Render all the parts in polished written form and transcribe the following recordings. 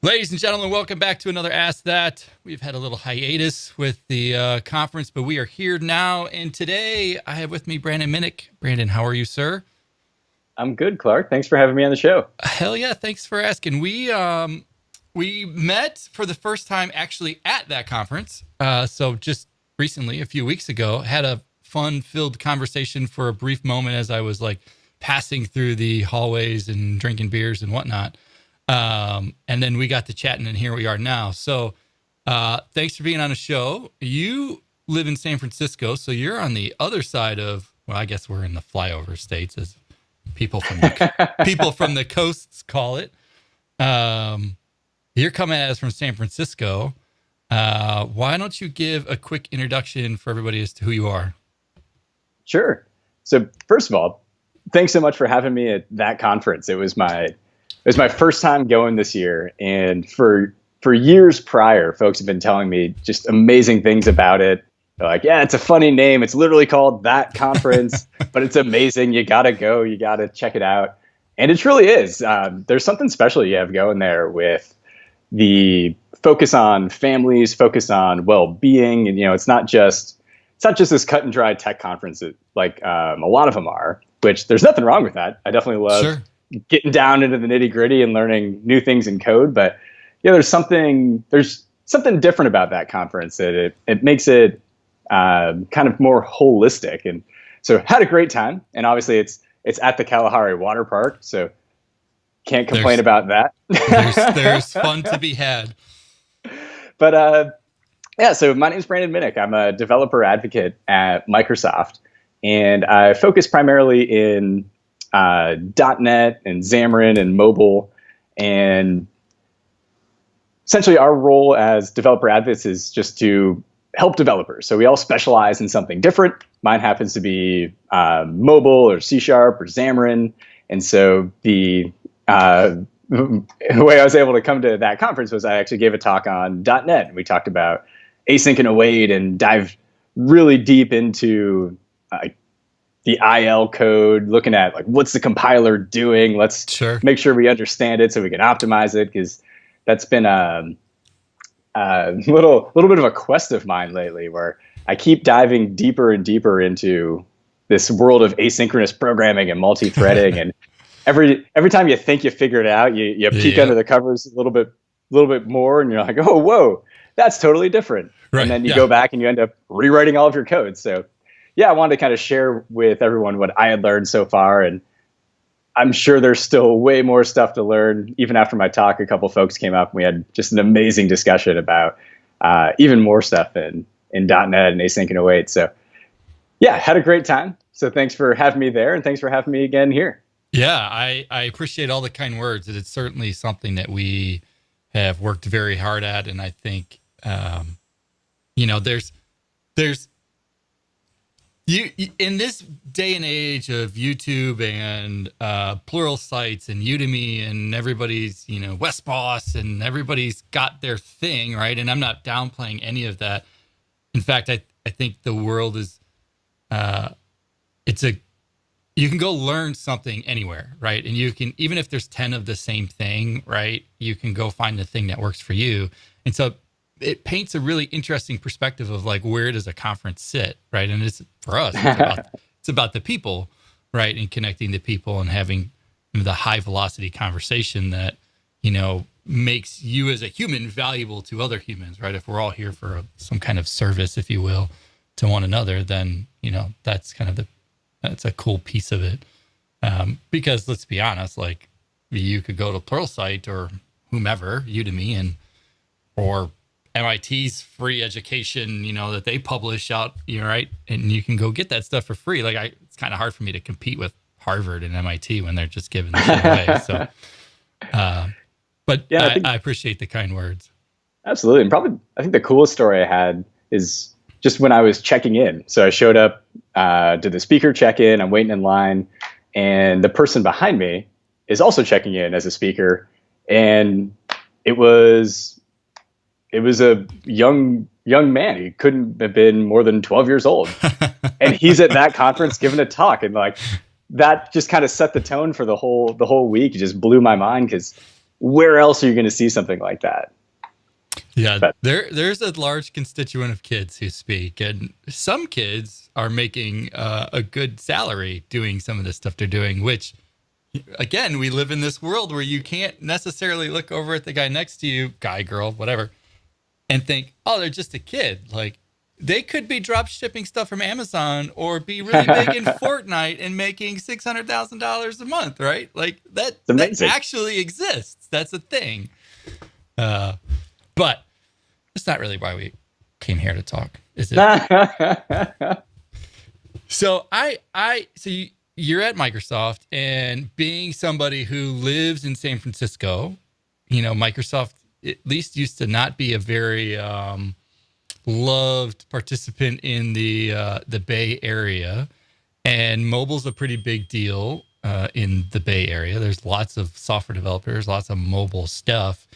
Ladies and gentlemen, welcome back to another Ask That. We've had a little hiatus with the conference, but we are here now. And today I have with me Brandon Minnick. Brandon, how are you, sir? I'm good, Clark. Thanks for having me on the show. Hell yeah, thanks for asking. We met for the first time actually at that conference. So just recently, a few weeks ago, had a fun-filled conversation for a brief moment as I was like passing through the hallways and drinking beers and whatnot. And then we got to chatting, and here we are now. So thanks for being on the show. You live in San Francisco, so you're on the other side of, well, I guess we're in the flyover states, as people from the coasts call it. You're coming at us from San Francisco. Why don't you give a quick introduction for everybody as to who you are? Sure. So first of all, thanks so much for having me at that conference. It was my first time going this year, and for years prior, folks have been telling me just amazing things about it. They're like, yeah, it's a funny name. It's literally called that conference, but it's amazing. You got to go. You got to check it out. And it truly is. There's something special you have going there with the focus on families, focus on well-being, and it's not just this cut and dry tech conference like a lot of them are. Which there's nothing wrong with that. I definitely love Sure. getting down into the nitty gritty and learning new things in code. But yeah, there's something different about that conference that it makes it kind of more holistic. And so had a great time. And obviously it's at the Kalahari Water Park, so can't complain There's about that. there's fun to be had. But yeah, so my name is Brandon Minnick. I'm a developer advocate at Microsoft, and I focus primarily in .NET and Xamarin and mobile. And essentially, our role as developer advocates is just to help developers. So we all specialize in something different. Mine happens to be mobile or C# or Xamarin. And so the way I was able to come to that conference was I actually gave a talk on .NET. And we talked about async and await and dive really deep into the IL code, looking at like what's the compiler doing. Let's Sure. make sure we understand it so we can optimize it, because that's been a little bit of a quest of mine lately, where I keep diving deeper and deeper into this world of asynchronous programming and multi-threading. And every time you think you figured it out, you peek Yeah. under the covers a little bit more, and you're like, oh, whoa, that's totally different. Right. And then you Yeah. go back and you end up rewriting all of your code. So yeah, I wanted to kind of share with everyone what I had learned so far. And I'm sure there's still way more stuff to learn. Even after my talk, a couple folks came up and we had just an amazing discussion about even more stuff in .NET and async and await. So yeah, had a great time. So thanks for having me there, and thanks for having me again here. Yeah, I appreciate all the kind words. It's certainly something that we have worked very hard at, and I think there's you in this day and age of YouTube and plural sites and Udemy and everybody's Westboss and everybody's got their thing, right. And I'm not downplaying any of that. In fact, I think the world is it's a you can go learn something anywhere, right? And you can, even if there's 10 of the same thing, right, you can go find the thing that works for you. And so it paints a really interesting perspective of like, where does a conference sit, right? And it's for us, it's about the people, right? And connecting the people and having the high velocity conversation that, makes you as a human valuable to other humans, right? If we're all here for some kind of service, if you will, to one another, then, that's kind of that's a cool piece of it. Because let's be honest, like you could go to Pluralsight or whomever, Udemy, or MIT's free education, that they publish out, right? And you can go get that stuff for free. Like it's kind of hard for me to compete with Harvard and MIT when they're just giving the shit away. So, but Yeah, I appreciate the kind words. absolutely. And probably, I think the coolest story I had is just when I was checking in. So I showed up, did the speaker check in, I'm waiting in line, and the person behind me is also checking in as a speaker. And it was a young man. He couldn't have been more than 12 years old. And he's at that conference giving a talk. And like that just kind of set the tone for the whole week. It just blew my mind, because where else are you going to see something like that? Yeah, But there's a large constituent of kids who speak, and some kids are making a good salary doing some of the stuff they're doing, which, again, we live in this world where you can't necessarily look over at the guy next to you, guy, girl, whatever, and think, oh, they're just a kid. Like, they could be drop shipping stuff from Amazon or be really big in Fortnite and making $600,000 a month, right? Like, that actually exists. That's a thing. But that's not really why we came here to talk, is it? So you're at Microsoft, and being somebody who lives in San Francisco, Microsoft at least used to not be a very loved participant in the Bay Area, and mobile's a pretty big deal in the Bay Area. There's lots of software developers, lots of mobile stuff.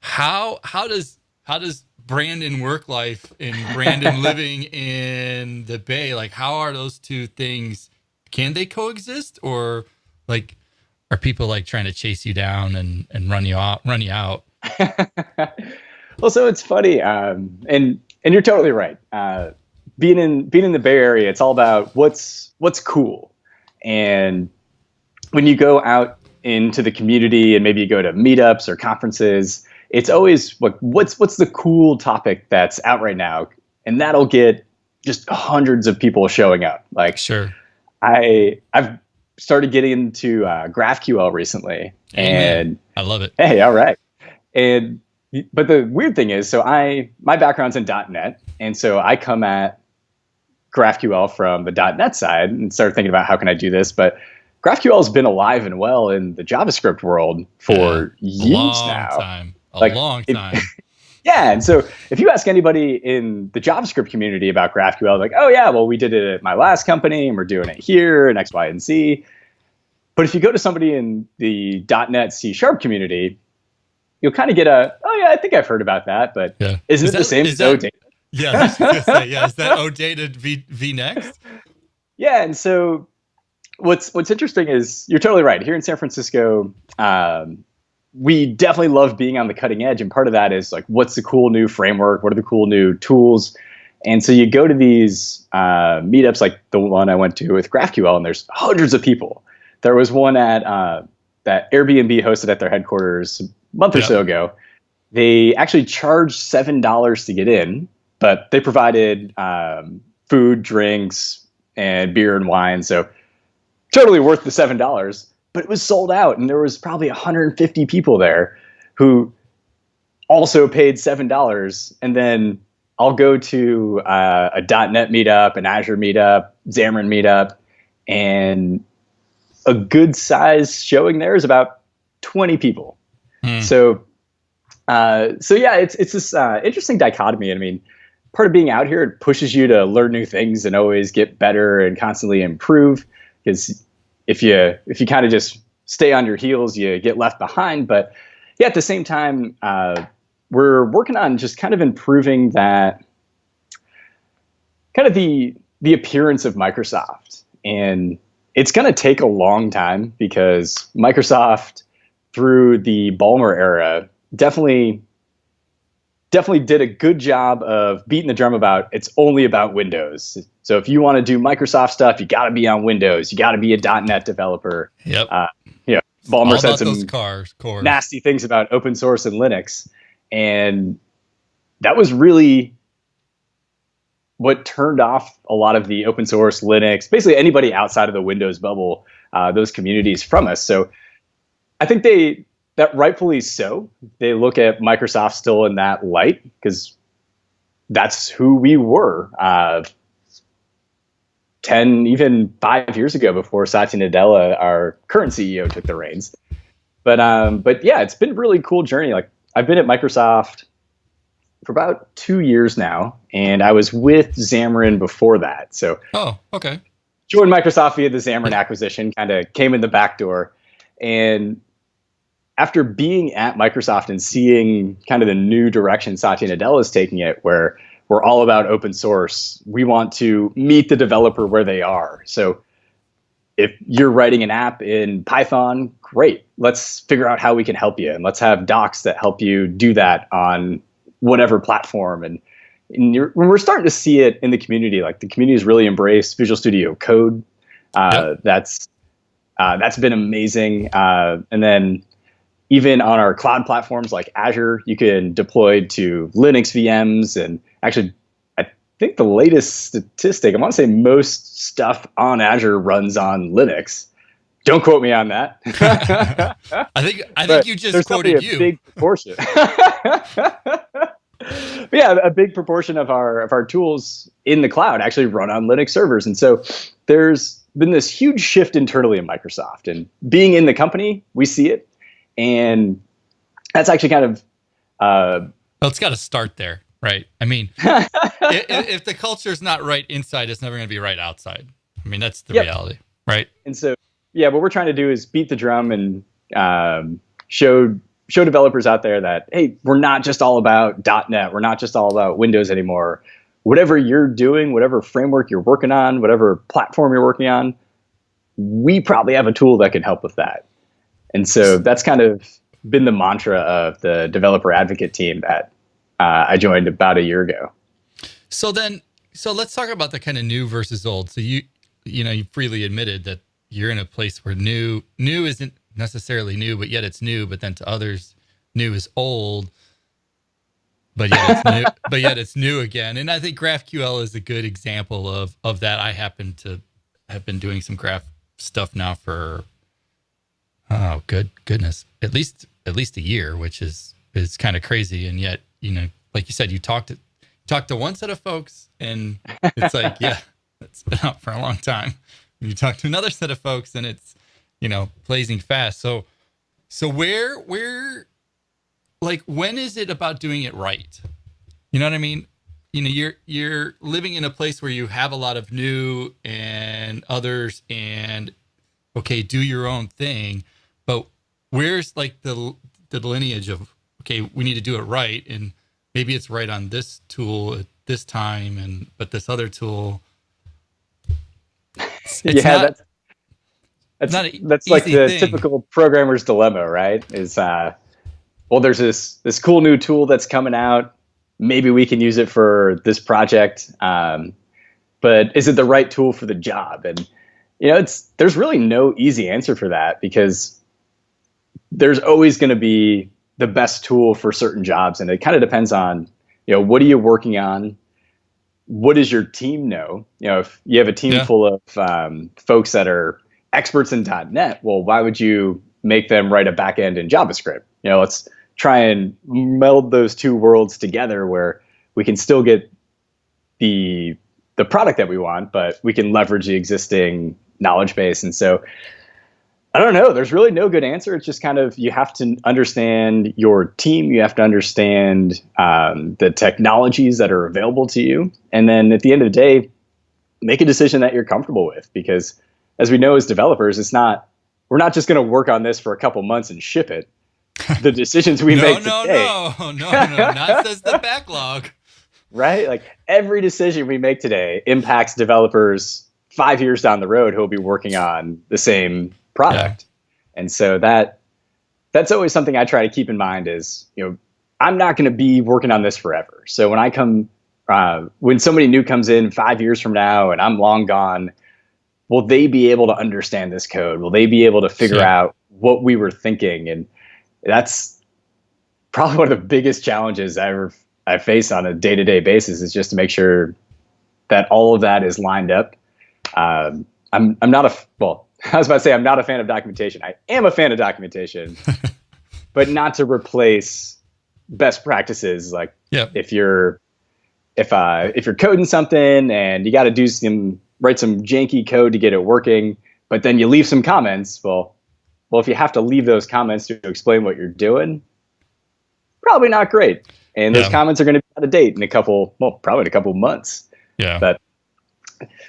How does Brandon work life and Brandon living in the Bay, like, how are those two things? Can they coexist, or like are people like trying to chase you down and run you out? Well, so it's funny, and you're totally right. Being in the Bay Area, it's all about what's cool. And when you go out into the community and maybe you go to meetups or conferences, it's always what's the cool topic that's out right now, and that'll get just hundreds of people showing up. Like, sure, I've started getting into GraphQL recently. Amen. And I love it. Hey, all right. But the weird thing is, so my background's in .NET, and so I come at GraphQL from the .NET side and started thinking about how can I do this. But GraphQL has been alive and well in the JavaScript world for years now. A long time. Yeah. And so if you ask anybody in the JavaScript community about GraphQL, like, oh yeah, well, we did it at my last company and we're doing it here and X, Y, and Z. But if you go to somebody in the .NET C# community, you'll kind of get oh yeah, I think I've heard about that, but isn't it the same as OData? Yeah, I was gonna say, yeah. Is that OData vNext? Yeah. And so what's interesting is you're totally right. Here in San Francisco, we definitely love being on the cutting edge. And part of that is like, what's the cool new framework? What are the cool new tools? And so you go to these meetups, like the one I went to with GraphQL, and there's hundreds of people. There was one at that Airbnb hosted at their headquarters a month or so ago. They actually charged $7 to get in, but they provided food, drinks, and beer and wine. So totally worth the $7. But it was sold out, and there was probably 150 people there who also paid $7. And then I'll go to a .NET meetup, an Azure meetup, Xamarin meetup, and a good size showing there is about 20 people. So yeah, it's this interesting dichotomy. I mean, part of being out here, it pushes you to learn new things and always get better and constantly improve, because if you kind of just stay on your heels, you get left behind. But yeah, at the same time, we're working on just kind of improving that kind of the appearance of Microsoft. And it's going to take a long time, because Microsoft, through the Ballmer era, definitely did a good job of beating the drum about it's only about Windows. So if you want to do Microsoft stuff, you got to be on Windows. You got to be a .NET developer. Yep. Ballmer said some cores. nasty things about open source and Linux. And that was really what turned off a lot of the open source, Linux, basically anybody outside of the Windows bubble, those communities from us. So I think that rightfully so, they look at Microsoft still in that light, because that's who we were 10, even 5 years ago, before Satya Nadella, our current CEO, took the reins. But yeah, it's been a really cool journey. Like, I've been at Microsoft for about 2 years now, and I was with Xamarin before that. So okay. Joined Microsoft via the Xamarin acquisition, kind of came in the back door. And after being at Microsoft and seeing kind of the new direction Satya Nadella is taking it, where we're all about open source, we want to meet the developer where they are. So if you're writing an app in Python, great. Let's figure out how we can help you, and let's have docs that help you do that on whatever platform. And when we're starting to see it in the community, like the community has really embraced Visual Studio Code. That's been amazing. And then even on our cloud platforms like Azure, you can deploy to Linux VMs. And actually, I think the latest statistic, I want to say most stuff on Azure runs on Linux. Don't quote me on that. I think you just quoted you. Big proportion. But yeah, a big proportion of our tools in the cloud actually run on Linux servers. And so there's been this huge shift internally in Microsoft, and being in the company, we see it. And that's actually kind of, well, it's got to start there, right? I mean, if the culture is not right inside, it's never going to be right outside. I mean, that's the reality, right? And so, yeah, what we're trying to do is beat the drum and show developers out there that, hey, we're not just all about .NET. We're not just all about Windows anymore. Whatever you're doing, whatever framework you're working on, whatever platform you're working on, we probably have a tool that can help with that. And so that's kind of been the mantra of the developer advocate team that I joined about a year ago. So let's talk about the kind of new versus old. So you freely admitted that you're in a place where new isn't necessarily new, but yet it's new. But then to others, new is old. But yet it's new. But yet it's new again. And I think GraphQL is a good example of that. I happen to have been doing some graph stuff now for goodness, at least a year, which is kind of crazy. And yet, like you said, you talked to one set of folks, and it's like, yeah, it's been out for a long time. And you talk to another set of folks, and it's blazing fast. So where like, when is it about doing it right? You know what I mean? You're living in a place where you have a lot of new and others, and okay, do your own thing. But where's like the lineage of, okay, we need to do it right, and maybe it's right on this tool at this time, but this other tool, that's like the thing. Typical programmer's dilemma, right? Is well, there's this cool new tool that's coming out. Maybe we can use it for this project, but is it the right tool for the job? And there's really no easy answer for that, because there's always going to be the best tool for certain jobs, and it kind of depends on what are you working on, what does your team know? If you have a team full of folks that are experts in .NET, well, why would you make them write a backend in JavaScript? Let's try and meld those two worlds together where we can still get the product that we want, but we can leverage the existing knowledge base. And so I don't know, there's really no good answer. It's just kind of, you have to understand your team. You have to understand the technologies that are available to you. And then at the end of the day, make a decision that you're comfortable with, because as we know as developers, we're not just going to work on this for a couple months and ship it. The decisions we make today. No, not says the backlog. Right? Like, every decision we make today impacts developers 5 years down the road who will be working on the same product. Yeah. And so that's always something I try to keep in mind is, I'm not going to be working on this forever. So when somebody new comes in 5 years from now and I'm long gone, will they be able to understand this code? Will they be able to figure out what we were thinking? And that's probably one of the biggest challenges I face on a day-to-day basis, is just to make sure that all of that is lined up. I'm not I was about to say I'm not a fan of documentation. I am a fan of documentation, but not to replace best practices. Like, if you're coding something and you got to write some janky code to get it working, but then you leave some comments. Well, if you have to leave those comments to explain what you're doing, probably not great. And those comments are going to be out of date in probably in a couple of months. Yeah. But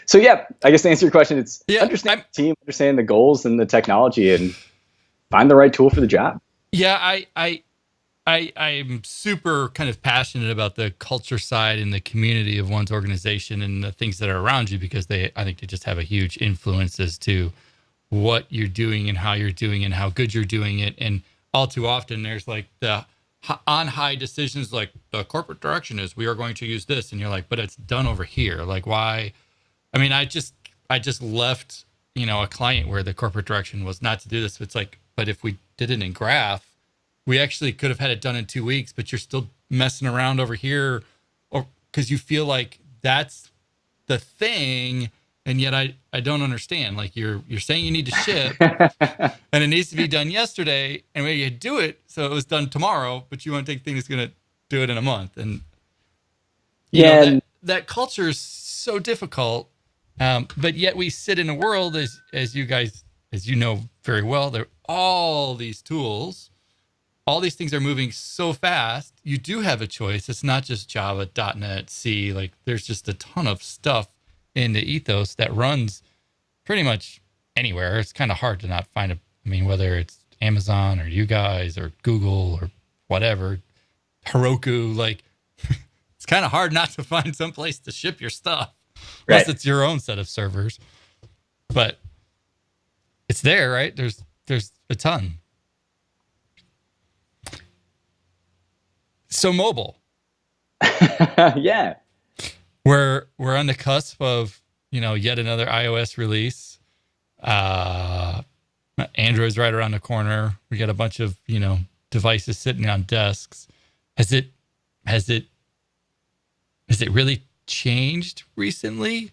so, I guess to answer your question, it's understand the team, understand the goals and the technology, and find the right tool for the job. Yeah, I'm super kind of passionate about the culture side and the community of one's organization and the things that are around you, because I think they just have a huge influence as to what you're doing and how good you're doing it. And all too often there's like the on high decisions, like the corporate direction is we are going to use this. And you're like, but it's done over here. Like, why? I mean, I just left, a client where the corporate direction was not to do this. It's like, but if we did it in graph, we actually could have had it done in 2 weeks, but you're still messing around over here, or because you feel like that's the thing. And yet I don't understand. Like you're saying you need to ship and it needs to be done yesterday, and when you do it, so it was done tomorrow, but you want to take things going to do it in a month. And you know, that culture is so difficult. But yet we sit in a world, as you guys, as you know very well, there are all these tools, all these things are moving so fast. You do have a choice. It's not just Java, .NET, C. Like there's just a ton of stuff in the ethos that runs pretty much anywhere. It's kind of hard to not find whether it's Amazon or you guys or Google or whatever, Heroku, like it's kind of hard not to find some place to ship your stuff. Unless it's your own set of servers, but it's there, right? There's a ton. So mobile. Yeah. We're on the cusp of, yet another iOS release. Android's right around the corner. We got a bunch of, devices sitting on desks. Has it really changed recently?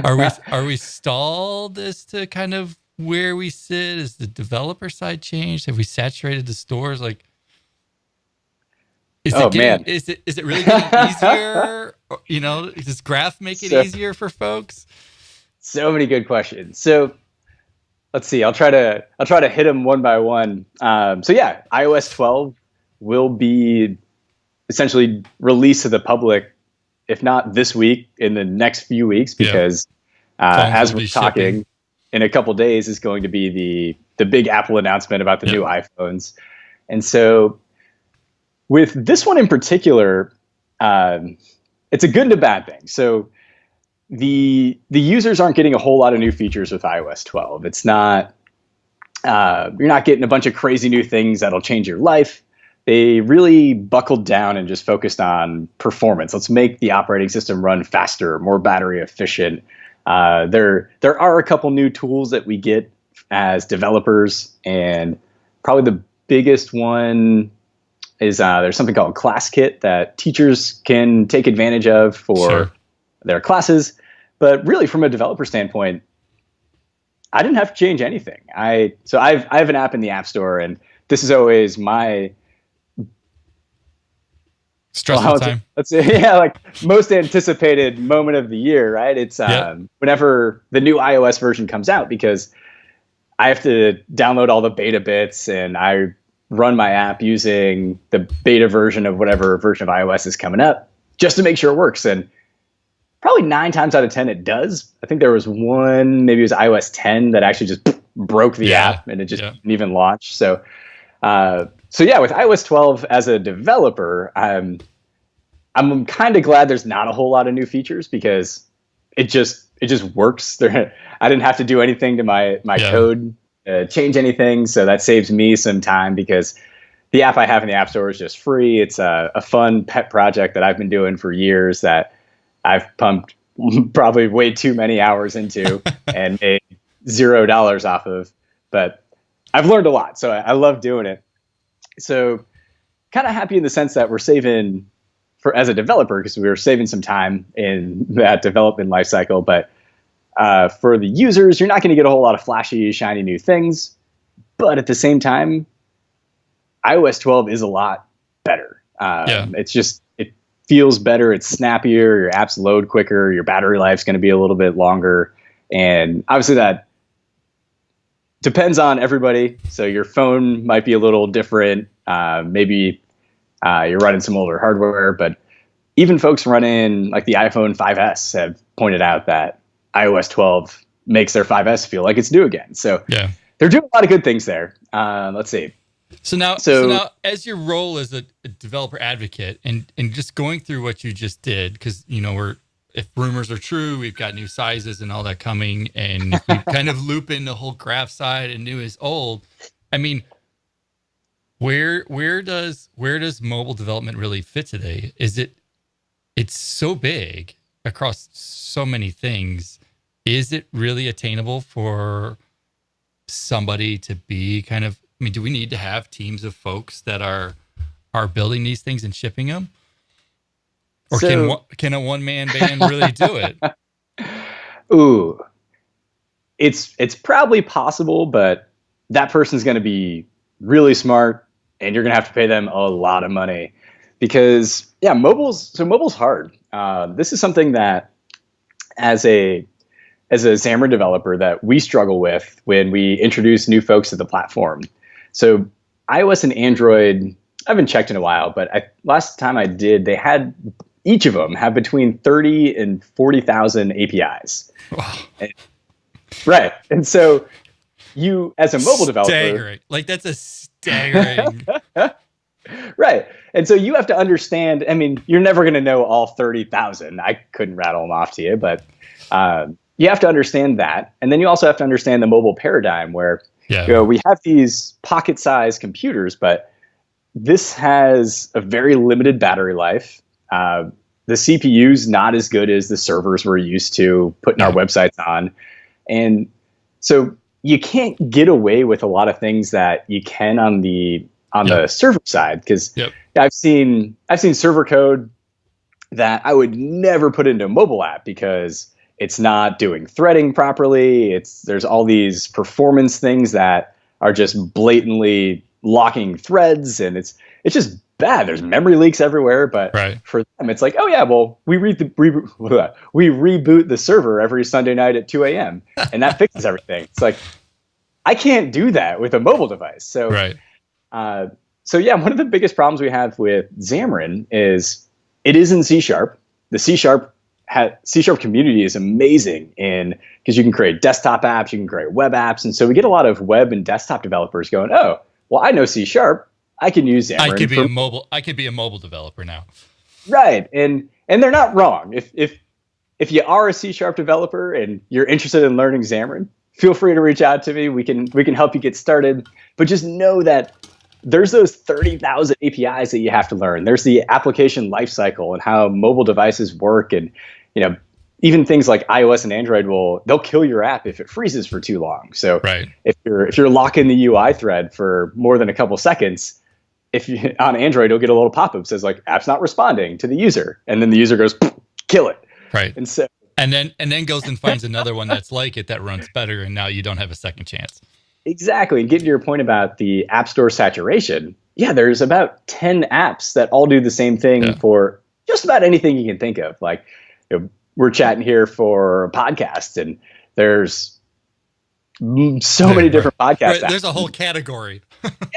Are we stalled as to kind of where we sit? Is the developer side changed? Have we saturated the stores? Like, is it really getting easier? Does Graph make it easier for folks? So many good questions. So let's see. I'll try to hit them one by one. iOS 12 will be essentially released to the public, if not this week, in the next few weeks, because as we're talking, in a couple days is going to be the big Apple announcement about the new iPhones. And so with this one in particular, it's a good and a bad thing. So the users aren't getting a whole lot of new features with iOS 12. It's not, you're not getting a bunch of crazy new things that'll change your life. They really buckled down and just focused on performance. Let's make the operating system run faster, more battery efficient. There are a couple new tools that we get as developers, and probably the biggest one is there's something called ClassKit that teachers can take advantage of for their classes. But really, from a developer standpoint, I didn't have to change anything. I have an app in the App Store, and this is always my stressful time. Let's say, like most anticipated moment of the year, right? It's whenever the new iOS version comes out, because I have to download all the beta bits and I run my app using the beta version of whatever version of iOS is coming up just to make sure it works. And probably 9 times out of 10 it does. I think there was one, maybe it was iOS 10, that actually just broke the app and it just didn't even launch. So with iOS 12 as a developer, I'm kind of glad there's not a whole lot of new features, because it just works. I didn't have to do anything to my code, change anything. So that saves me some time, because the app I have in the App Store is just free. It's a fun pet project that I've been doing for years that I've pumped probably way too many hours into and made $0 off of. But I've learned a lot, so I love doing it. So kind of happy in the sense that we're saving as a developer, because we were saving some time in that development lifecycle. But for the users, you're not going to get a whole lot of flashy, shiny new things. But at the same time, iOS 12 is a lot better. It feels better. It's snappier. Your apps load quicker. Your battery life's going to be a little bit longer. And obviously that depends on everybody. So your phone might be a little different. Maybe you're running some older hardware, but even folks running like the iPhone 5S have pointed out that iOS 12 makes their 5S feel like it's new again. So they're doing a lot of good things there. Let's see. So now, as your role as a developer advocate, and just going through what you just did, because if rumors are true, we've got new sizes and all that coming. And if we kind of loop in the whole craft side and new is old, I mean, where does mobile development really fit today? It's so big across so many things. Is it really attainable for somebody to be kind of, I mean, do we need to have teams of folks that are building these things and shipping them? Or can a one-man band really do it? Ooh, it's probably possible, but that person's going to be really smart, and you're going to have to pay them a lot of money because mobile's hard. This is something that as a Xamarin developer that we struggle with when we introduce new folks to the platform. So iOS and Android, I haven't checked in a while, but last time I did, they had each of them have between 30 and 40,000 APIs. Wow. Right. And so you, as a mobile developer... Staggering. Like, that's a staggering... Right. And so you have to understand, I mean, you're never going to know all 30,000. I couldn't rattle them off to you, but you have to understand that. And then you also have to understand the mobile paradigm where we have these pocket-sized computers, but this has a very limited battery life. The CPU's not as good as the servers we're used to putting our websites on. And so you can't get away with a lot of things that you can on the server side, because I've seen server code that I would never put into a mobile app because it's not doing threading properly. There's all these performance things that are just blatantly locking threads, and it's just bad. There's memory leaks everywhere, but for them, it's like, oh yeah, well, we reboot the server every Sunday night at 2 a.m. and that fixes everything. It's like, I can't do that with a mobile device. So, one of the biggest problems we have with Xamarin is it is in C#. The C# community is amazing because you can create desktop apps, you can create web apps, and so we get a lot of web and desktop developers going, oh, well, I know C#. I can use Xamarin. I could be a mobile developer now. Right. And they're not wrong. If you are a C# developer and you're interested in learning Xamarin, feel free to reach out to me. We can help you get started. But just know that there's those 30,000 APIs that you have to learn. There's the application lifecycle and how mobile devices work, and even things like iOS and Android they'll kill your app if it freezes for too long. So if you're locking the UI thread for more than a couple seconds, on Android, you'll get a little pop-up that says like app's not responding to the user, and then the user goes kill it. Right. And so and then goes and finds another one that's like it that runs better, and now you don't have a second chance. Exactly. And getting to your point about the App Store saturation, there's about 10 apps that all do the same thing for just about anything you can think of. Like, we're chatting here for a podcast, and there's so many different podcast apps. There's a whole category.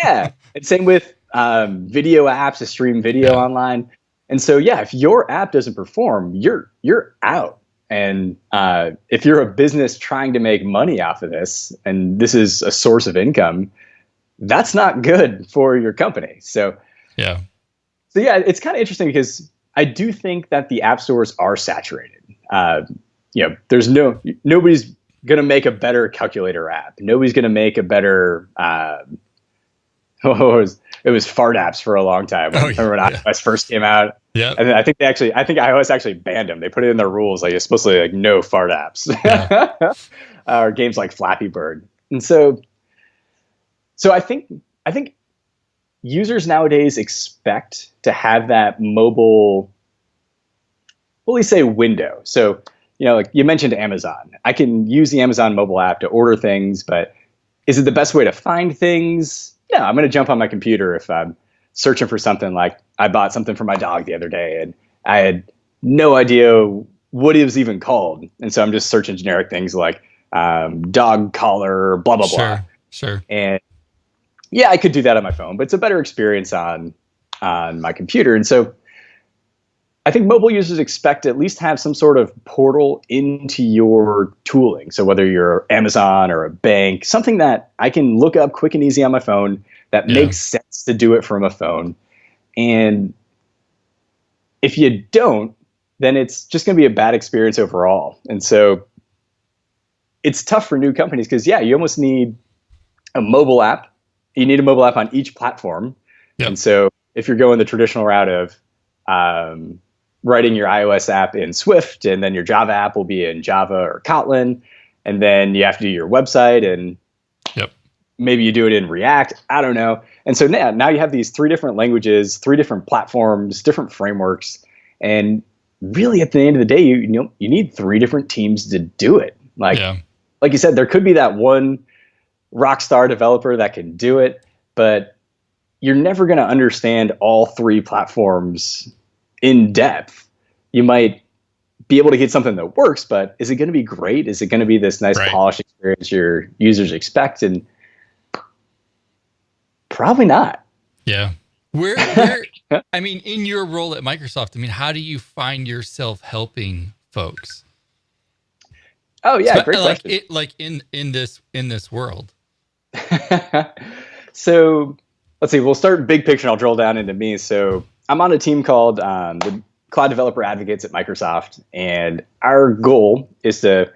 And same with video apps to stream video online. And so, if your app doesn't perform, you're out. And if you're a business trying to make money off of this, and this is a source of income, that's not good for your company. So it's kind of interesting because I do think that the app stores are saturated. There's nobody's going to make a better calculator app. Nobody's going to make a better it was fart apps for a long time. Remember when iOS first came out? Yeah. And I think iOS actually banned them. They put it in their rules, like it's supposed to be like no fart apps. Or games like Flappy Bird. And so I think users nowadays expect to have that mobile, well, we say window. So, like you mentioned Amazon. I can use the Amazon mobile app to order things, but is it the best way to find things? Yeah, I'm going to jump on my computer if I'm searching for something. Like I bought something for my dog the other day, and I had no idea what it was even called. And so I'm just searching generic things like dog collar, blah, blah, blah. Sure. And I could do that on my phone, but it's a better experience on my computer. And so I think mobile users expect to at least have some sort of portal into your tooling. So whether you're Amazon or a bank, something that I can look up quick and easy on my phone that makes sense to do it from a phone. And if you don't, then it's just going to be a bad experience overall. And so it's tough for new companies because, yeah, you almost need a mobile app. You need a mobile app on each platform. Yep. And so if you're going the traditional route of writing your iOS app in Swift, and then your Java app will be in Java or Kotlin, and then you have to do your website, and maybe you do it in React. I don't know. And so now you have these 3 different languages, 3 different platforms, different frameworks, and really at the end of the day, you need 3 different teams to do it. Like you said, there could be that one rock star developer that can do it, but you're never going to understand all 3 platforms in depth. You might be able to get something that works, but is it going to be great? Is it going to be this nice polished experience your users expect? And probably not. Yeah. Where I mean, in your role at Microsoft, I mean, how do you find yourself helping folks? Oh yeah, great question. Like in this world. So let's see. We'll start big picture, and I'll drill down into me. So I'm on a team called the Cloud Developer Advocates at Microsoft, and our goal is to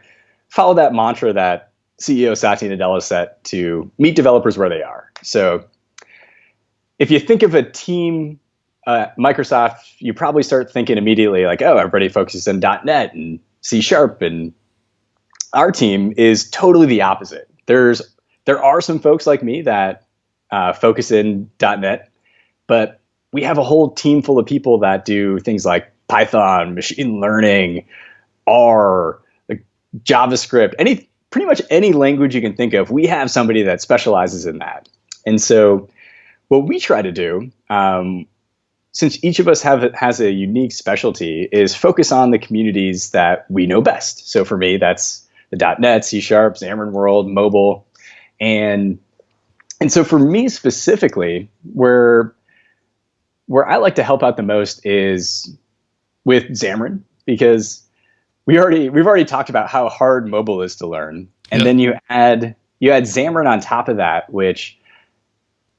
follow that mantra that CEO Satya Nadella set to meet developers where they are. So if you think of a team, Microsoft, you probably start thinking immediately like, oh, everybody focuses on .NET and C#, and our team is totally the opposite. There are some folks like me that focus in .NET, but we have a whole team full of people that do things like Python, machine learning, R, like JavaScript, pretty much any language you can think of. We have somebody that specializes in that. And so what we try to do, since each of us has a unique specialty, is focus on the communities that we know best. So for me, that's the .NET, C#, Xamarin World, mobile. And so for me specifically, where I like to help out the most is with Xamarin, because we've already talked about how hard mobile is to learn. And then you add Xamarin on top of that, which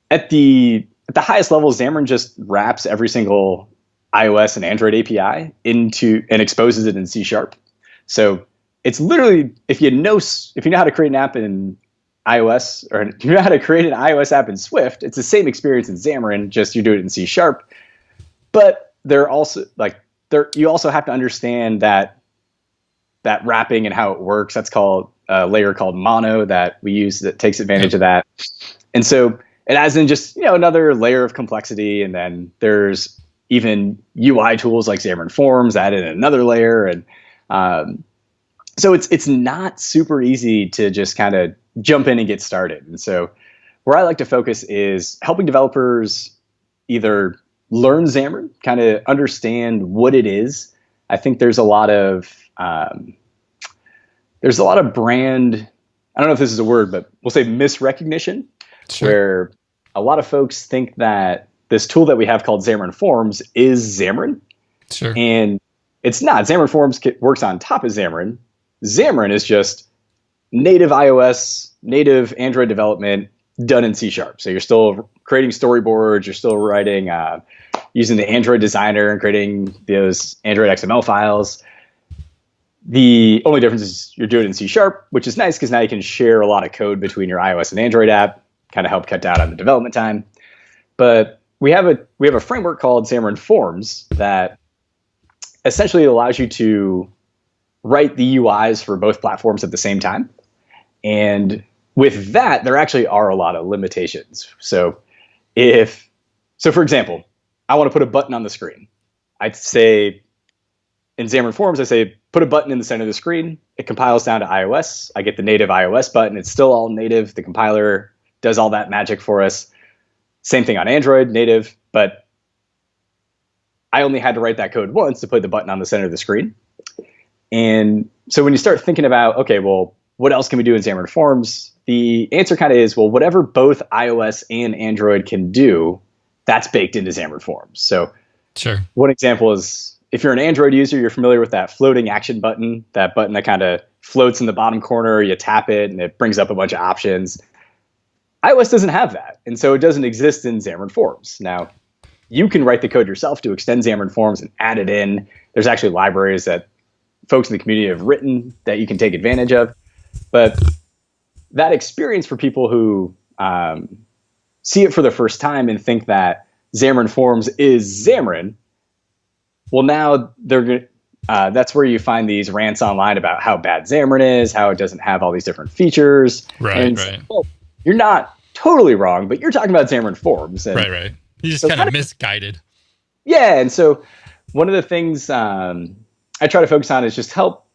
at the highest level, Xamarin just wraps every single iOS and Android API into and exposes it in C#. So it's literally, if you know how to create an app in iOS, or if you know how to create an iOS app in Swift, it's the same experience in Xamarin, just you do it in C#. But you also have to understand that wrapping and how it works. That's called a layer called Mono that we use that takes advantage of that. And so it adds in just another layer of complexity, and then there's even UI tools like Xamarin Forms added in another layer, and so it's not super easy to just kind of jump in and get started. And so where I like to focus is helping developers either learn Xamarin, kind of understand what it is. I think there's a lot of brand, I don't know if this is a word, but we'll say misrecognition, where a lot of folks think that this tool that we have called Xamarin Forms is Xamarin. Sure. And it's not. Xamarin Forms works on top of Xamarin. Xamarin is just native iOS, native Android development done in C#. So you're still creating storyboards, you're still writing, using the Android designer and creating those Android XML files. The only difference is you're doing it in C#, which is nice because now you can share a lot of code between your iOS and Android app, kind of help cut down on the development time. But we have a framework called Xamarin Forms that essentially allows you to write the UIs for both platforms at the same time. And with that, there actually are a lot of limitations. So for example, I want to put a button on the screen. I'd say in Xamarin Forms, I say, put a button in the center of the screen. It compiles down to iOS. I get the native iOS button. It's still all native. The compiler does all that magic for us. Same thing on Android, native, but I only had to write that code once to put the button on the center of the screen. And so when you start thinking about, okay, well, what else can we do in Xamarin Forms? The answer kind of is, well, whatever both iOS and Android can do, that's baked into Xamarin Forms. So sure. One example is, if you're an Android user, you're familiar with that floating action button, that button that kind of floats in the bottom corner, you tap it and it brings up a bunch of options. iOS doesn't have that. And so it doesn't exist in Xamarin Forms. Now, you can write the code yourself to extend Xamarin Forms and add it in. There's actually libraries that folks in the community have written that you can take advantage of. But that experience for people who see it for the first time and think that Xamarin Forms is Xamarin, well, now that's where you find these rants online about how bad Xamarin is, how it doesn't have all these different features. Right. Well, you're not totally wrong, but you're talking about Xamarin Forms. And right. You just kind of misguided. Yeah, and so one of the things I try to focus on is just help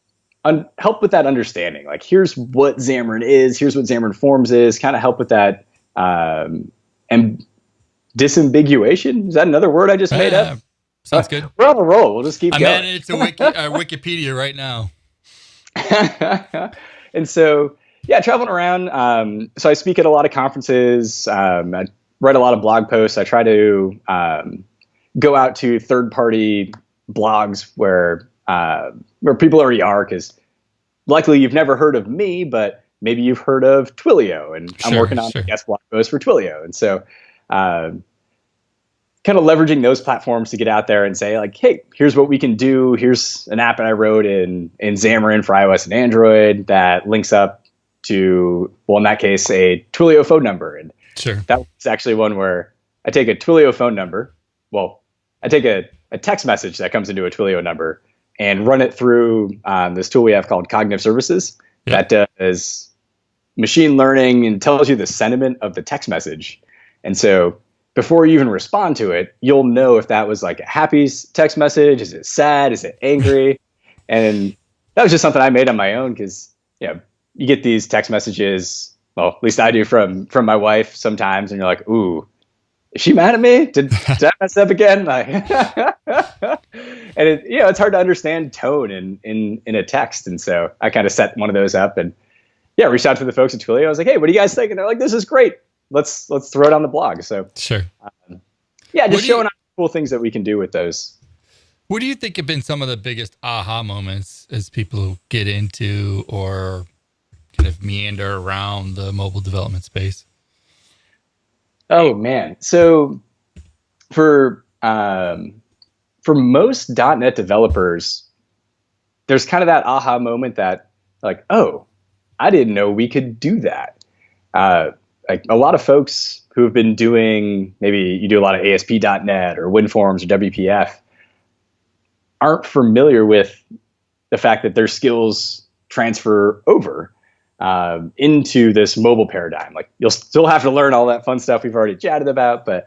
with that understanding. Like, here's what Xamarin is, here's what Xamarin Forms is, kind of help with that and disambiguation. Is that another word I just made up? Sounds good. We're on a roll. We'll just keep going. I'm adding it to Wikipedia right now. And so, yeah, traveling around. So I speak at a lot of conferences. I write a lot of blog posts. I try to go out to third-party blogs where people already are, because likely you've never heard of me, but maybe you've heard of Twilio, and I'm working on a guest blog post for Twilio. And so kind of leveraging those platforms to get out there and say, like, hey, here's what we can do. Here's an app that I wrote in Xamarin for iOS and Android that links up to, well, in that case, a Twilio phone number. And that was actually one where I take a Twilio phone number. Well, I take a text message that comes into a Twilio number and run it through this tool we have called Cognitive Services that does machine learning and tells you the sentiment of the text message. And so before you even respond to it, you'll know if that was like a happy text message. Is it sad? Is it angry? And that was just something I made on my own, because you get these text messages. Well, at least I do from my wife sometimes, and you're like, ooh, is she mad at me? Did I mess up again? Like, and it's hard to understand tone in a text. And so I kind of set one of those up and reached out to the folks at Twilio. I was like, hey, what do you guys think? And they're like, this is great. Let's throw it on the blog. So just showing off cool things that we can do with those. What do you think have been some of the biggest aha moments as people get into or kind of meander around the mobile development space? Oh man. So for most .NET developers, there's kind of that aha moment that, like, oh, I didn't know we could do that. Like a lot of folks who have been doing, maybe you do a lot of ASP.NET or WinForms or WPF, aren't familiar with the fact that their skills transfer over into this mobile paradigm. Like, you'll still have to learn all that fun stuff we've already chatted about, but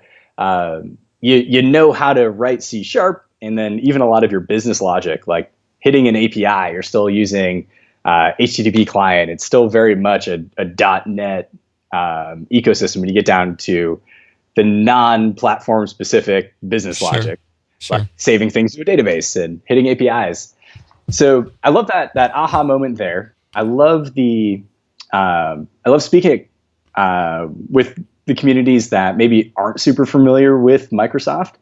you know how to write C#, and then even a lot of your business logic, like hitting an API, you're still using HTTP client. It's still very much a .NET ecosystem when you get down to the non-platform specific business logic, like saving things to a database and hitting APIs. So I love that aha moment there. I love I love speaking with the communities that maybe aren't super familiar with Microsoft,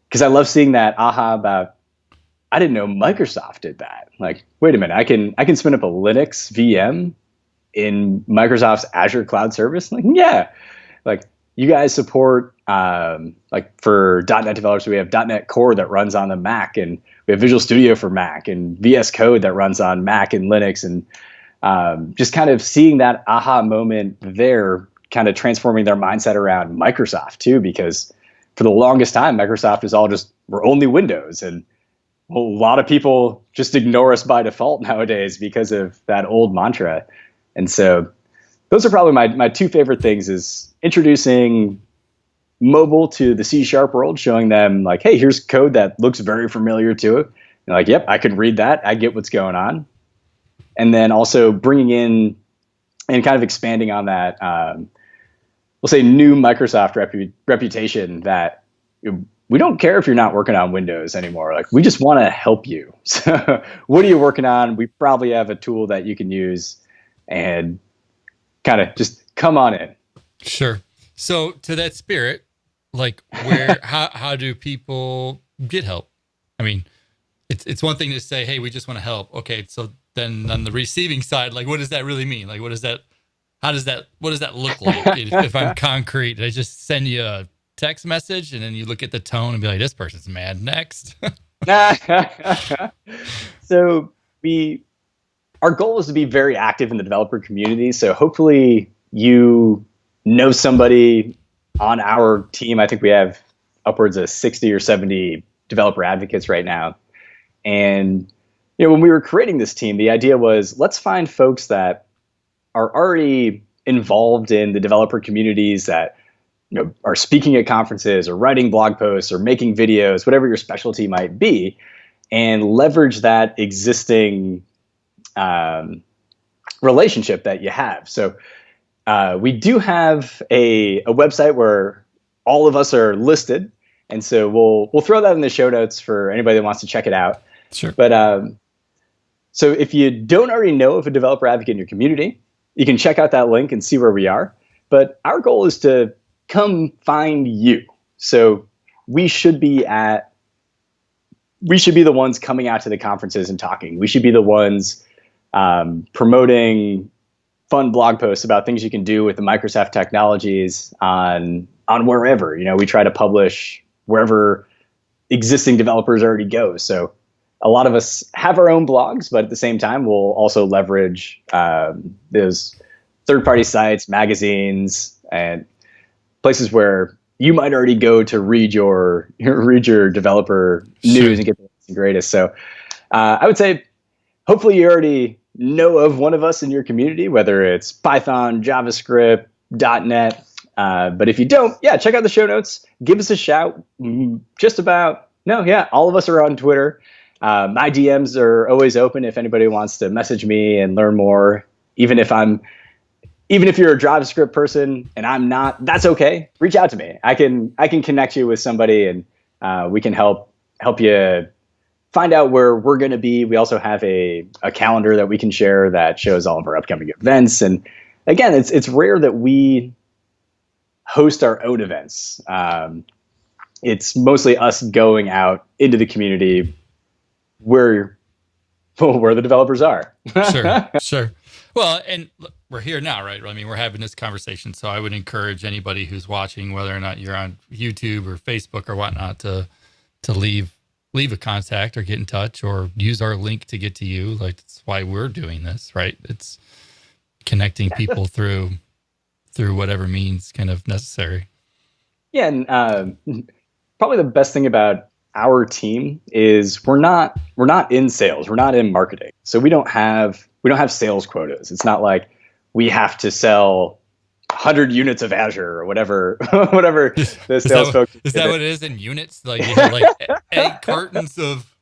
because I love seeing that aha about, I didn't know Microsoft did that. Like, wait a minute, I can spin up a Linux VM in Microsoft's Azure cloud service. Like, yeah, like, you guys support, like for .NET developers, we have .NET Core that runs on the Mac, and we have Visual Studio for Mac, and VS Code that runs on Mac and Linux. And just kind of seeing that aha moment there, kind of transforming their mindset around Microsoft too, because for the longest time, Microsoft is all just, we're only Windows. And a lot of people just ignore us by default nowadays because of that old mantra. And so those are probably my two favorite things, is introducing mobile to the C# world, showing them like, hey, here's code that looks very familiar to it. And like, yep, I can read that. I get what's going on. And then also bringing in and kind of expanding on that, we'll say, new Microsoft reputation that we don't care if you're not working on Windows anymore. Like, we just want to help you. So what are you working on? We probably have a tool that you can use, and kind of just come on in. Sure. So to that spirit, like, where, how do people get help? I mean, it's one thing to say, hey, we just want to help. Okay. So then on the receiving side, like, what does that really mean? Like, what does that look like? If I'm concrete, I just send you a text message, and then you look at the tone and be like, this person's mad. Next. So our goal is to be very active in the developer community. So hopefully you know somebody on our team. I think we have upwards of 60 or 70 developer advocates right now. And when we were creating this team, the idea was, let's find folks that are already involved in the developer communities, that are speaking at conferences or writing blog posts or making videos, whatever your specialty might be, and leverage that existing relationship that you have. So we do have a website where all of us are listed, and so we'll throw that in the show notes for anybody that wants to check it out. Sure. But so if you don't already know of a developer advocate in your community, you can check out that link and see where we are. But our goal is to come find you. So we should be the ones coming out to the conferences and talking. We should be the ones promoting fun blog posts about things you can do with the Microsoft technologies on wherever. We try to publish wherever existing developers already go. So a lot of us have our own blogs, but at the same time, we'll also leverage those third-party sites, magazines, and places where you might already go to read your developer news and get the latest and greatest. So I would say, hopefully you already know of one of us in your community, whether it's Python, JavaScript, .NET. But if you don't, check out the show notes. Give us a shout. All of us are on Twitter. My DMs are always open if anybody wants to message me and learn more. Even if you're a JavaScript person and I'm not, that's okay. Reach out to me. I can connect you with somebody, and we can help you find out where we're going to be. We also have a calendar that we can share that shows all of our upcoming events. And again, it's rare that we host our own events. It's mostly us going out into the community where the developers are. Sure. Well, and we're here now, right? I mean, we're having this conversation, so I would encourage anybody who's watching, whether or not you're on YouTube or Facebook or whatnot, to leave a contact or get in touch or use our link to get to you. Like, that's why we're doing this, right? It's connecting people through whatever means kind of necessary. Yeah, and probably the best thing about our team is we're not in sales, we're not in marketing, so we don't have sales quotas. It's not like we have to sell 100 units of Azure or whatever the sales folks. Is that what it is in units? Like, you have like 8 cartons of.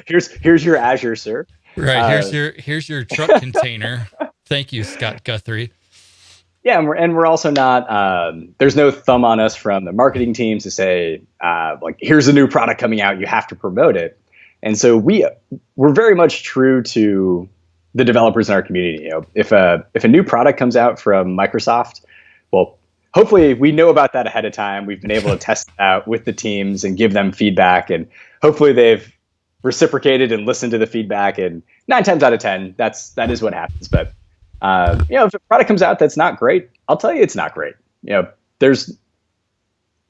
Here's your Azure, sir. Right. Here's your truck container. Thank you, Scott Guthrie. Yeah, and we're also not. There's no thumb on us from the marketing teams to say, like, here's a new product coming out, you have to promote it. And so we're very much true to the developers in our community. If a new product comes out from Microsoft, well, hopefully we know about that ahead of time. We've been able to test it out with the teams and give them feedback, and hopefully they've reciprocated and listened to the feedback. And 9 times out of 10, that is what happens. But if a product comes out that's not great, I'll tell you it's not great. There's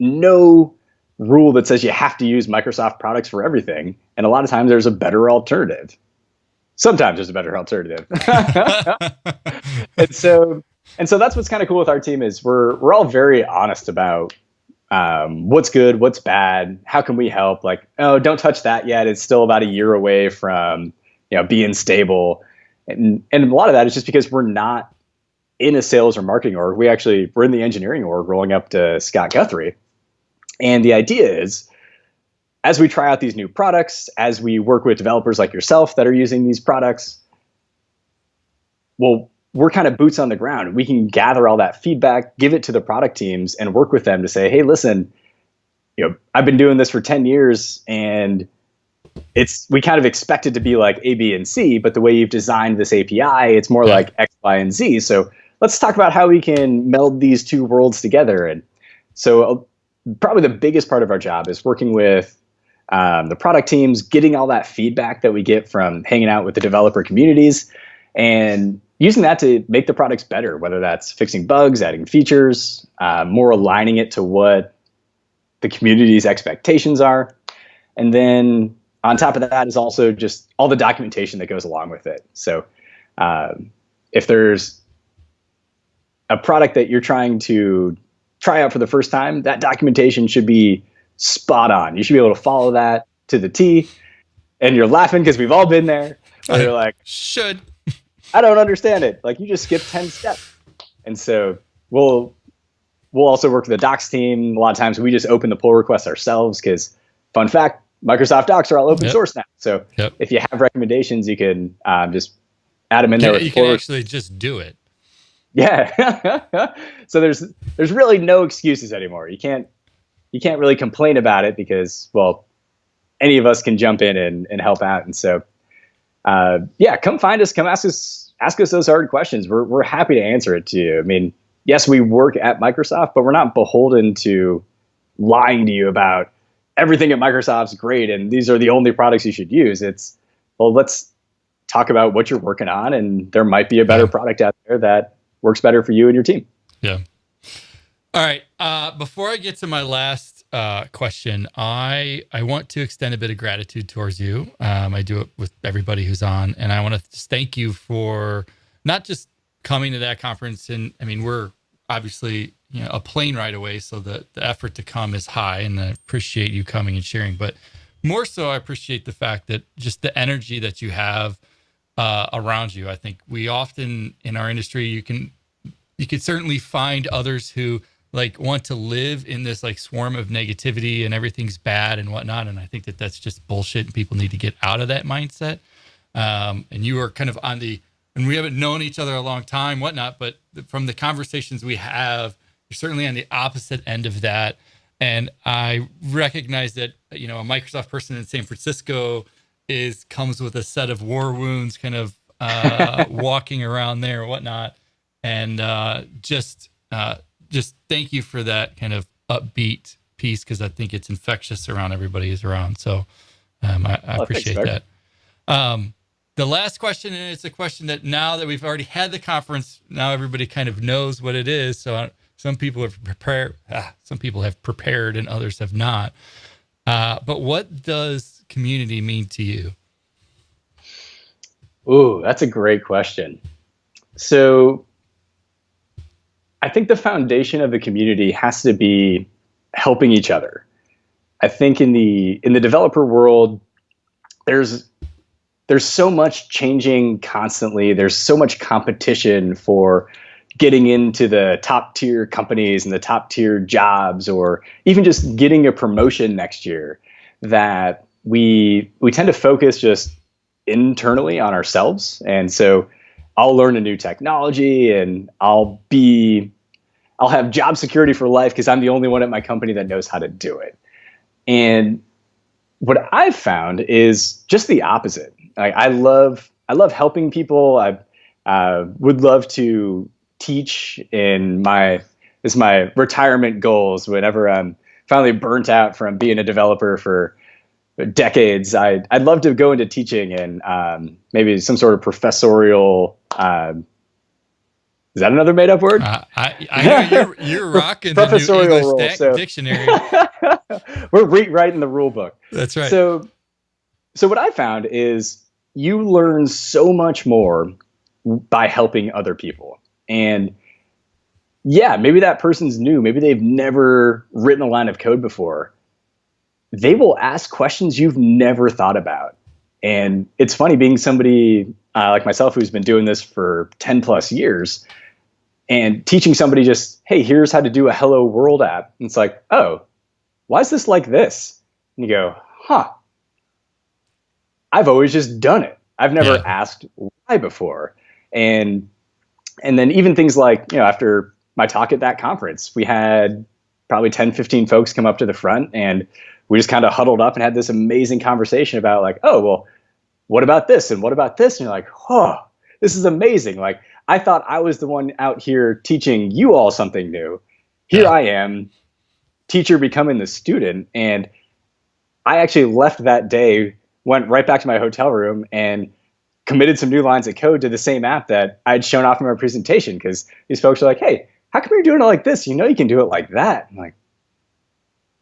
no rule that says you have to use Microsoft products for everything, and a lot of times there's a better alternative. Sometimes there's a better alternative. and so that's what's kind of cool with our team is we're all very honest about what's good, what's bad, how can we help? Like, oh, don't touch that yet. It's still about a year away from being stable. And a lot of that is just because we're not in a sales or marketing org. We're in the engineering org, rolling up to Scott Guthrie. And the idea is, as we try out these new products, as we work with developers like yourself that are using these products, well, we're kind of boots on the ground. We can gather all that feedback, give it to the product teams, and work with them to say, hey, listen, I've been doing this for 10 years, and we kind of expect it to be like A, B, and C, but the way you've designed this API, it's more like X, Y, and Z. So let's talk about how we can meld these two worlds together. And so probably the biggest part of our job is working with the product teams, getting all that feedback that we get from hanging out with the developer communities, and using that to make the products better, whether that's fixing bugs, adding features, more aligning it to what the community's expectations are. And then on top of that is also just all the documentation that goes along with it. So if there's a product that you're trying to try out for the first time, that documentation should be spot on. You should be able to follow that to the T. And you're laughing because we've all been there. Where you're like, should. I don't understand it. Like, you just skipped 10 steps. And so we'll also work with the docs team. A lot of times we just open the pull requests ourselves because, fun fact, Microsoft Docs are all open source now. So if you have recommendations, you can just add them in there. You can actually just do it. Yeah. So there's really no excuses anymore. You can't really complain about it because, well, any of us can jump in and help out. And so, come find us, come ask us those hard questions. We're happy to answer it to you. I mean, yes, we work at Microsoft, but we're not beholden to lying to you about everything at Microsoft's great and these are the only products you should use. It's, well, let's talk about what you're working on, and there might be a better product out there that works better for you and your team. Yeah. All right. Before I get to my last question, I want to extend a bit of gratitude towards you. I do it with everybody who's on, and I want to just thank you for not just coming to that conference. And I mean, we're obviously a plane ride away, so the effort to come is high, and I appreciate you coming and sharing. But more so, I appreciate the fact that just the energy that you have around you. I think we often in our industry, you could certainly find others who like want to live in this like swarm of negativity and everything's bad and whatnot. And I think that that's just bullshit, and people need to get out of that mindset. And you are kind of and we haven't known each other a long time, whatnot, but from the conversations we have, you're certainly on the opposite end of that. And I recognize that, a Microsoft person in San Francisco comes with a set of war wounds, kind of walking around there, whatnot. And just thank you for that kind of upbeat piece, because I think it's infectious around everybody who's around. So I appreciate that. The last question, and it's a question that now that we've already had the conference, now everybody kind of knows what it is. So some people have prepared and others have not. But what does community mean to you? Ooh, that's a great question. So I think the foundation of the community has to be helping each other. I think in the developer world, there's so much changing constantly. There's so much competition for getting into the top tier companies and the top tier jobs, or even just getting a promotion next year, that we tend to focus just internally on ourselves. And so I'll learn a new technology and I'll have job security for life because I'm the only one at my company that knows how to do it. And what I've found is just the opposite. I love helping people. I would love to teach in my retirement goals. Whenever I'm finally burnt out from being a developer for decades, I'd love to go into teaching and maybe some sort of professorial. Is that another made up word? I know you're rocking the new English dictionary. We're rewriting the rule book. That's right. So what I found is you learn so much more by helping other people. And yeah, maybe that person's new. Maybe they've never written a line of code before. They will ask questions you've never thought about. And it's funny being somebody like myself who's been doing this for 10 plus years and teaching somebody just, hey, here's how to do a hello world app. And it's like, oh, why is this like this? And you go, huh, I've always just done it. I've never asked why before. And then even things like, after my talk at that conference, we had probably 10, 15 folks come up to the front, and we just kind of huddled up and had this amazing conversation about like, oh, well, what about this? And what about this? And you're like, oh, this is amazing. Like, I thought I was the one out here teaching you all something new. Here I am, teacher becoming the student. And I actually left that day, went right back to my hotel room and committed some new lines of code to the same app that I'd shown off in my presentation, because these folks are like, hey, how come you're doing it like this? You can do it like that. I'm like,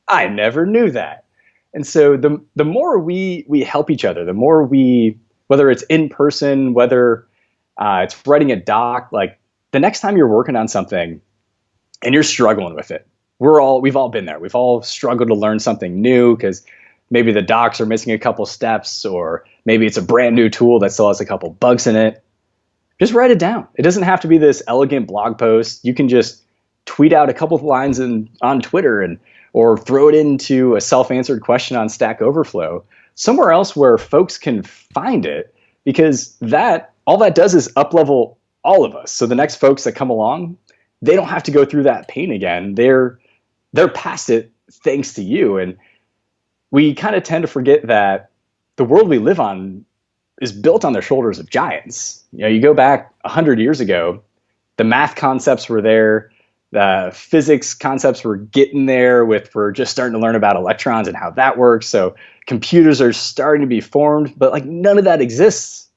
I never knew that. And so the more we help each other, the more whether it's in person, whether it's writing a doc, like the next time you're working on something and you're struggling with it, we've all been there. We've all struggled to learn something new because maybe the docs are missing a couple steps, or maybe it's a brand new tool that still has a couple bugs in it. Just write it down. It doesn't have to be this elegant blog post. You can just tweet out a couple of lines on Twitter or throw it into a self-answered question on Stack Overflow, somewhere else where folks can find it, because all that does is up-level all of us. So the next folks that come along, they don't have to go through that pain again. They're past it thanks to you. And we kind of tend to forget that the world we live on is built on the shoulders of giants. You go back 100 years ago, the math concepts were there. The physics concepts were getting there. We're just starting to learn about electrons and how that works. So computers are starting to be formed, but like none of that exists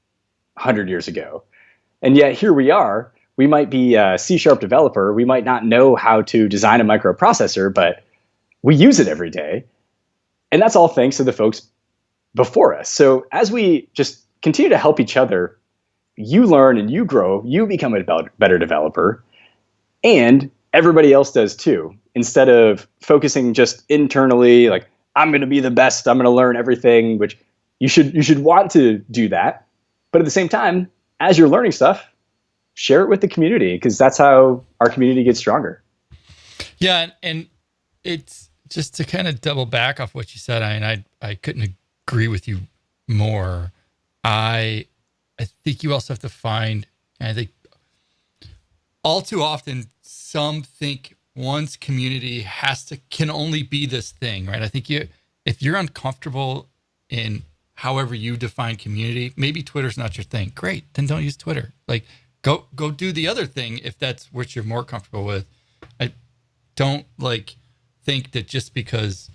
100 years ago. And yet here we are. We might be a C# developer. We might not know how to design a microprocessor, but we use it every day. And that's all thanks to the folks before us. So as we just continue to help each other, you learn and you grow, you become a better developer, and everybody else does too. Instead of focusing just internally, like, I'm going to be the best, I'm going to learn everything, which you should want to do that. But at the same time, as you're learning stuff, share it with the community, because that's how our community gets stronger. Yeah. And it's just to kind of double back off what you said. I couldn't agree with you more. I think you also have to find, and I think all too often, some think one's community can only be this thing, right? I think if you're uncomfortable in however you define community, maybe Twitter's not your thing. Great, then don't use Twitter. Like, go do the other thing if that's what you're more comfortable with. I don't think that just because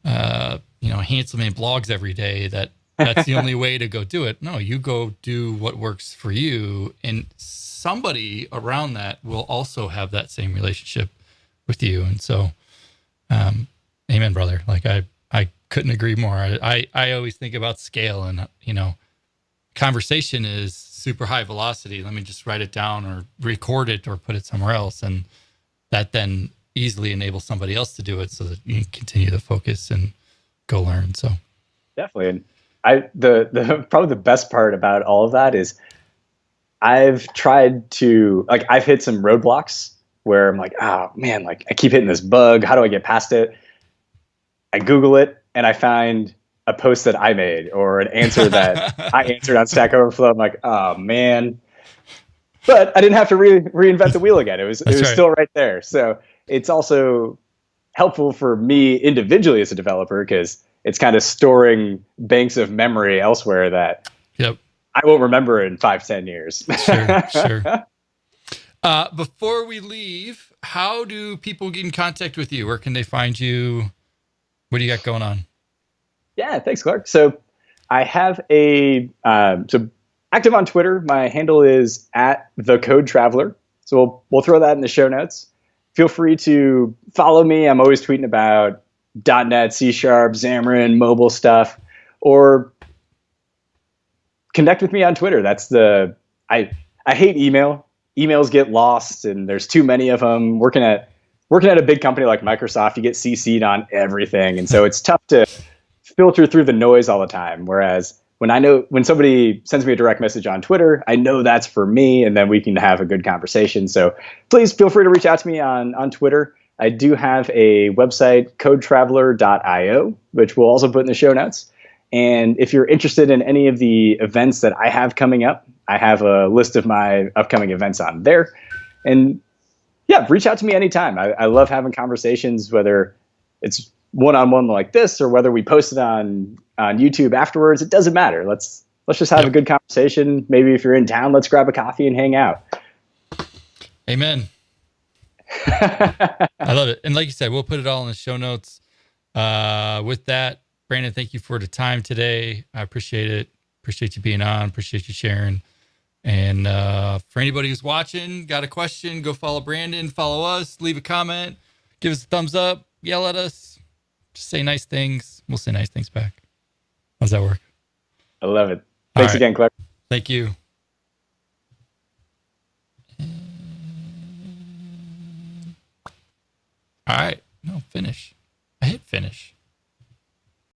Handsome Man blogs every day that's the only way to go do it. No, you go do what works for you, and somebody around that will also have that same relationship with you. And so, amen, brother. Like I couldn't agree more. I always think about scale, and conversation is super high velocity. Let me just write it down or record it or put it somewhere else, and that then easily enables somebody else to do it, so that you can continue to focus and go learn. So definitely. And the probably the best part about all of that is I've tried to, I've hit some roadblocks where I'm like, oh man, I keep hitting this bug. How do I get past it? I Google it and I find a post that I made or an answer that I answered on Stack Overflow. I'm like, oh man. But I didn't have to reinvent the wheel again. It was right. Still right there. So it's also helpful for me individually as a developer, because it's kind of storing banks of memory elsewhere that I won't remember in 5-10 years. Sure. Before we leave, how do people get in contact with you? Where can they find you? What do you got going on? Yeah, thanks, Clark. So I have so active on Twitter. My handle is @thecodetraveler. So we'll throw that in the show notes. Feel free to follow me. I'm always tweeting about .NET, C#, Xamarin, mobile stuff, or connect with me on Twitter. I hate email. Emails get lost, and there's too many of them. Working at a big company like Microsoft, you get CC'd on everything, and so it's tough to filter through the noise all the time. Whereas when somebody sends me a direct message on Twitter, I know that's for me, and then we can have a good conversation. So please feel free to reach out to me on Twitter. I do have a website, codetraveler.io, which we'll also put in the show notes. And if you're interested in any of the events that I have coming up, I have a list of my upcoming events on there. And yeah, reach out to me anytime. I love having conversations, whether it's one-on-one like this or whether we post it on YouTube afterwards. It doesn't matter. Let's just have a good conversation. Maybe if you're in town, let's grab a coffee and hang out. Amen. I love it. And like you said, we'll put it all in the show notes. With that, Brandon, thank you for the time today. I appreciate it. Appreciate you being on. Appreciate you sharing. And for anybody who's watching, got a question, go follow Brandon, follow us, leave a comment, give us a thumbs up, yell at us, Just say nice things. We'll say nice things back. How's that work? I love it. Thanks again, Clark. Thank you. All right. No, finish. I hit finish.